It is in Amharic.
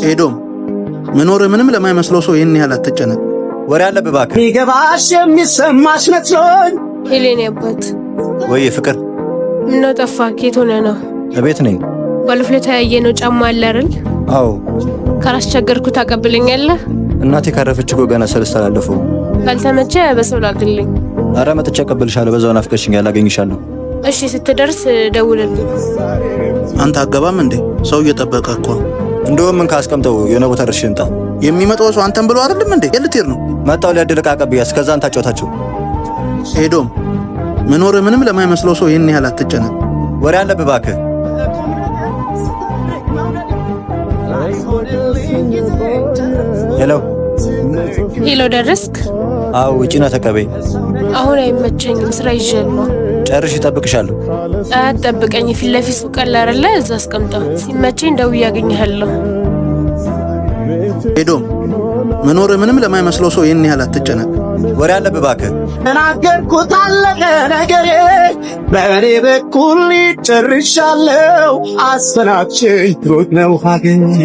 ኤዶም መኖር ምንም ለማይመስለው ሰው ይህን ያህል አትጨነቅ። ወሬ አለብህ እባክህ። ይገባሽ የሚሰማሽ መስሎኝ። ሄሌን አባት ወይ ፍቅር ምነው ጠፋህ? የት ሆነህ ነው? እቤት ነኝ። ባለፈው ያየነው ጫማ አለ አይደል? አዎ። ካላስቸገርኩ ታቀብለኛለህ? እናቴ ካረፈች እኮ ገና ሰለስት አላለፈው። ካልተመቸ በሰው ላክልኝ። አረ መጥቼ አቀብልሻለሁ። በዛው ናፍቀሽኛል፣ አገኝሻለሁ። እሺ ስትደርስ ደውልልኝ። አንተ አገባም እንዴ? ሰው እየጠበቀ እኮ። እንደውም ምን ካስቀምጠው የሆነ ቦታ ድርሽ እንጣ። የሚመጣው ሰው አንተን ብሎ አይደለም እንዴ? የልትሄድ ነው? መጣው ሊያደልቅ አቀብያስ ከዛ አንተ አጫውታችሁ። ኤዶም መኖር ምንም ለማይመስለው ሰው ይህን ያህል አትጨነቅ። ወሬ አለብህ እባክህ። ሄሎ ሄሎ፣ ደረስክ? አዎ፣ ውጪና ተቀበይ። አሁን አይመቸኝም፣ ስራ ይዣለሁ። ጨርሽ እጠብቅሻለሁ። አትጠብቀኝ፣ ፊት ለፊት ሱቅ አለ አይደለ? እዛ አስቀምጠው። ሲመቸኝ ደውዬ አገኝሃለሁ። ኤዶም መኖር ምንም ለማይመስለው ሰው ይህን ያህል አትጨነቅ። ወሬ አለብህ እባክህ። ተናገርኩት አለቀ ነገሬ፣ በእኔ በኩል ጨርሻለሁ። አሰናብቼኝ ሩቅ ነው ሀገሬ።